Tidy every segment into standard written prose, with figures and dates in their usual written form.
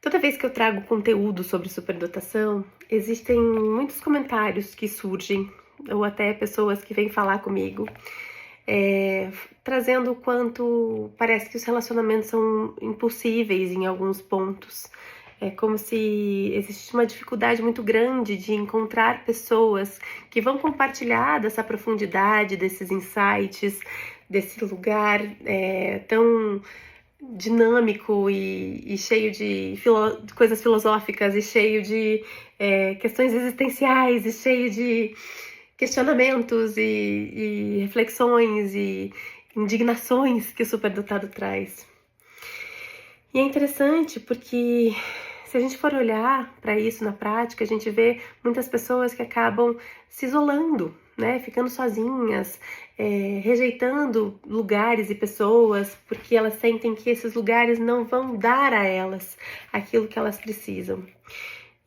Toda vez que eu trago conteúdo sobre superdotação, existem muitos comentários que surgem, ou até pessoas que vêm falar comigo, trazendo o quanto parece que os relacionamentos são impossíveis em alguns pontos. É como se existisse uma dificuldade muito grande de encontrar pessoas que vão compartilhar dessa profundidade, desses insights, desse lugar tão dinâmico e cheio de coisas filosóficas e cheio de questões existenciais e cheio de questionamentos e reflexões e indignações que o superdotado traz. E é interessante porque se a gente for olhar para isso na prática, a gente vê muitas pessoas que acabam se isolando, né? Ficando sozinhas, rejeitando lugares e pessoas, porque elas sentem que esses lugares não vão dar a elas aquilo que elas precisam.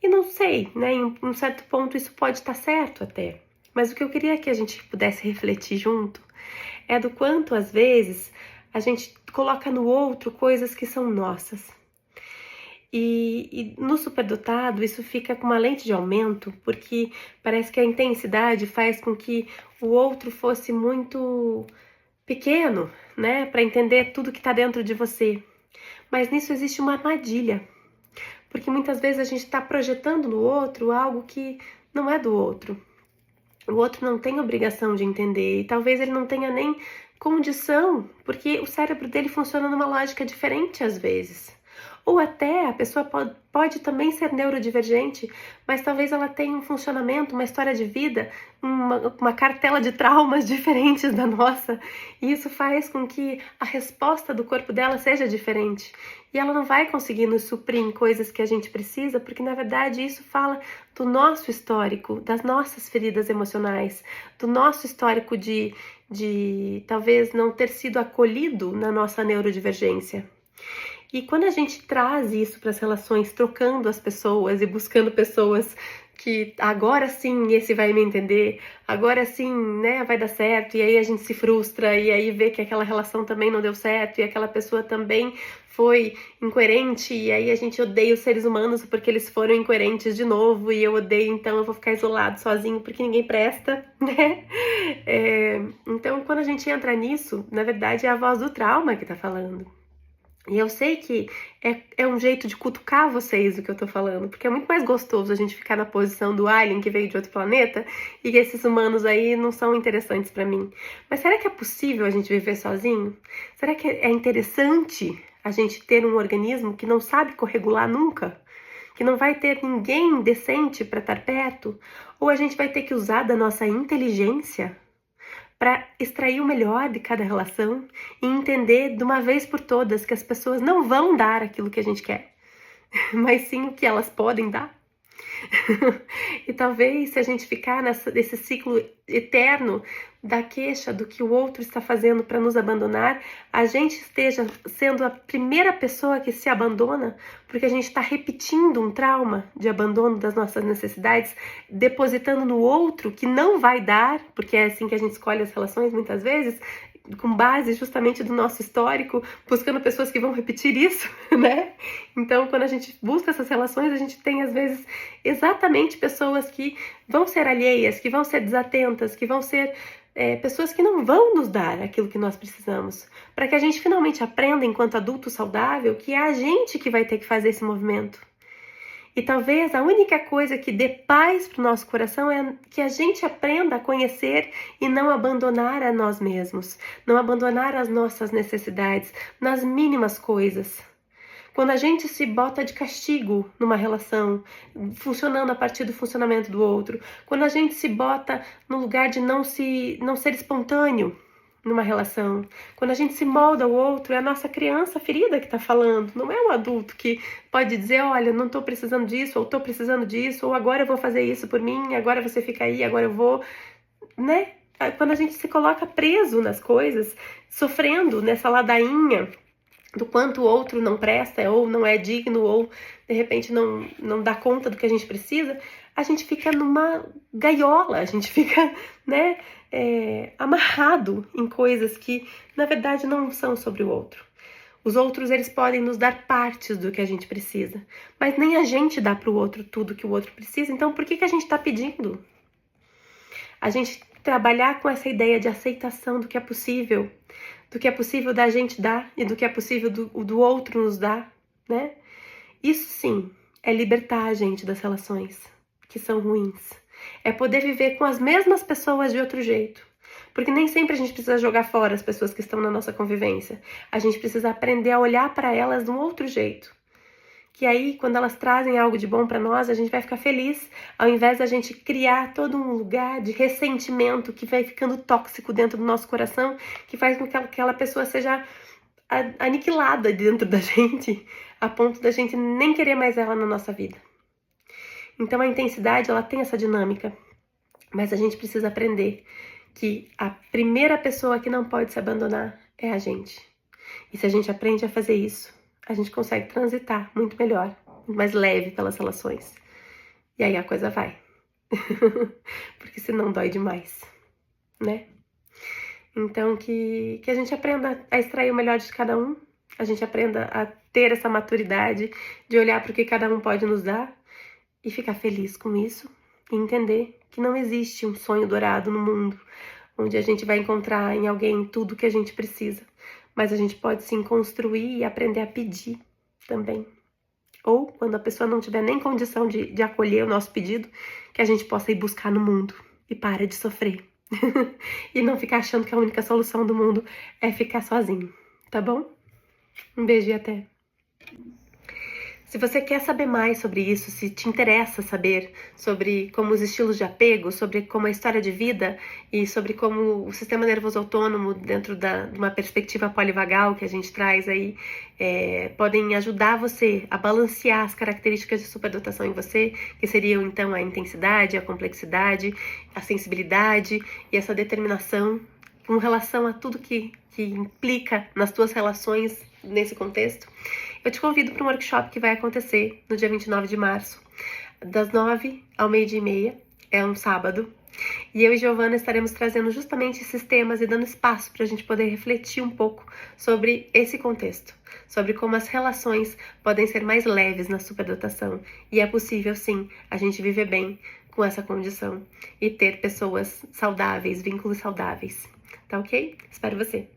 E não sei, né? Em um certo ponto isso pode estar certo até. Mas o que eu queria que a gente pudesse refletir junto é do quanto, às vezes, a gente coloca no outro coisas que são nossas. E no superdotado isso fica com uma lente de aumento, porque parece que a intensidade faz com que o outro fosse muito pequeno, né, para entender tudo que está dentro de você. Mas nisso existe uma armadilha, porque muitas vezes a gente está projetando no outro algo que não é do outro. O outro não tem obrigação de entender, e talvez ele não tenha nem condição, porque o cérebro dele funciona numa lógica diferente às vezes. Ou até a pessoa pode também ser neurodivergente, mas talvez ela tenha um funcionamento, uma história de vida, uma cartela de traumas diferentes da nossa, e isso faz com que a resposta do corpo dela seja diferente. E ela não vai conseguir nos suprir em coisas que a gente precisa, porque na verdade isso fala do nosso histórico, das nossas feridas emocionais, do nosso histórico de talvez não ter sido acolhido na nossa neurodivergência. E quando a gente traz isso para as relações, trocando as pessoas e buscando pessoas que agora sim esse vai me entender, agora sim, né, vai dar certo, e aí a gente se frustra, e aí vê que aquela relação também não deu certo, e aquela pessoa também foi incoerente, e aí a gente odeia os seres humanos porque eles foram incoerentes de novo, e eu odeio, então eu vou ficar isolado, sozinho, porque ninguém presta, né? Então, quando a gente entra nisso, na verdade é a voz do trauma que tá falando. E eu sei que é um jeito de cutucar vocês o que eu tô falando, porque é muito mais gostoso a gente ficar na posição do alien que veio de outro planeta e que esses humanos aí não são interessantes pra mim. Mas será que é possível a gente viver sozinho? Será que é interessante a gente ter um organismo que não sabe corregular nunca? Que não vai ter ninguém decente pra estar perto? Ou a gente vai ter que usar da nossa inteligência para extrair o melhor de cada relação e entender de uma vez por todas que as pessoas não vão dar aquilo que a gente quer, mas sim o que elas podem dar? E talvez se a gente ficar nesse ciclo eterno da queixa do que o outro está fazendo para nos abandonar, a gente esteja sendo a primeira pessoa que se abandona, porque a gente está repetindo um trauma de abandono das nossas necessidades, depositando no outro que não vai dar, porque é assim que a gente escolhe as relações muitas vezes, com base justamente do nosso histórico, buscando pessoas que vão repetir isso, né? Então, quando a gente busca essas relações, a gente tem, às vezes, exatamente pessoas que vão ser alheias, que vão ser desatentas, que vão ser pessoas que não vão nos dar aquilo que nós precisamos, para que a gente finalmente aprenda, enquanto adulto saudável, que é a gente que vai ter que fazer esse movimento. E talvez a única coisa que dê paz para o nosso coração é que a gente aprenda a conhecer e não abandonar a nós mesmos, não abandonar as nossas necessidades nas mínimas coisas. Quando a gente se bota de castigo numa relação, funcionando a partir do funcionamento do outro, quando a gente se bota no lugar de não ser espontâneo numa relação, quando a gente se molda ao outro, é a nossa criança ferida que tá falando, não é um adulto que pode dizer, olha, não tô precisando disso, ou tô precisando disso, ou agora eu vou fazer isso por mim, agora você fica aí, agora eu vou, né? Quando a gente se coloca preso nas coisas, sofrendo nessa ladainha do quanto o outro não presta, ou não é digno, ou de repente não dá conta do que a gente precisa, a gente fica numa gaiola, a gente fica, né, amarrado em coisas que, na verdade, não são sobre o outro. Os outros, eles podem nos dar partes do que a gente precisa, mas nem a gente dá para o outro tudo que o outro precisa, então por que a gente está pedindo? A gente trabalhar com essa ideia de aceitação do que é possível da gente dar e do que é possível do outro nos dar, né? Isso sim é libertar a gente das relações que são ruins. É poder viver com as mesmas pessoas de outro jeito. Porque nem sempre a gente precisa jogar fora as pessoas que estão na nossa convivência. A gente precisa aprender a olhar para elas de um outro jeito. Que aí, quando elas trazem algo de bom para nós, a gente vai ficar feliz, ao invés da gente criar todo um lugar de ressentimento que vai ficando tóxico dentro do nosso coração, que faz com que aquela pessoa seja aniquilada dentro da gente, a ponto da gente nem querer mais ela na nossa vida. Então a intensidade, ela tem essa dinâmica, mas a gente precisa aprender que a primeira pessoa que não pode se abandonar é a gente. E se a gente aprende a fazer isso, a gente consegue transitar muito melhor, muito mais leve pelas relações. E aí a coisa vai. Porque senão dói demais, né? Então que a gente aprenda a extrair o melhor de cada um, a gente aprenda a ter essa maturidade de olhar para o que cada um pode nos dar e ficar feliz com isso e entender que não existe um sonho dourado no mundo onde a gente vai encontrar em alguém tudo que a gente precisa, mas a gente pode sim construir e aprender a pedir também. Ou, quando a pessoa não tiver nem condição de acolher o nosso pedido, que a gente possa ir buscar no mundo e para de sofrer. E não ficar achando que a única solução do mundo é ficar sozinho, tá bom? Um beijo e até! Se você quer saber mais sobre isso, se te interessa saber sobre como os estilos de apego, sobre como a história de vida e sobre como o sistema nervoso autônomo dentro de uma perspectiva polivagal que a gente traz aí, podem ajudar você a balancear as características de superdotação em você, que seriam então a intensidade, a complexidade, a sensibilidade e essa determinação com relação a tudo que implica nas tuas relações nesse contexto, eu te convido para um workshop que vai acontecer no dia 29 de março, das 9 ao meio-dia e meia, é um sábado, e eu e Giovana estaremos trazendo justamente esses temas e dando espaço para a gente poder refletir um pouco sobre esse contexto, sobre como as relações podem ser mais leves na superdotação, e é possível sim a gente viver bem com essa condição e ter pessoas saudáveis, vínculos saudáveis. Tá ok? Espero você!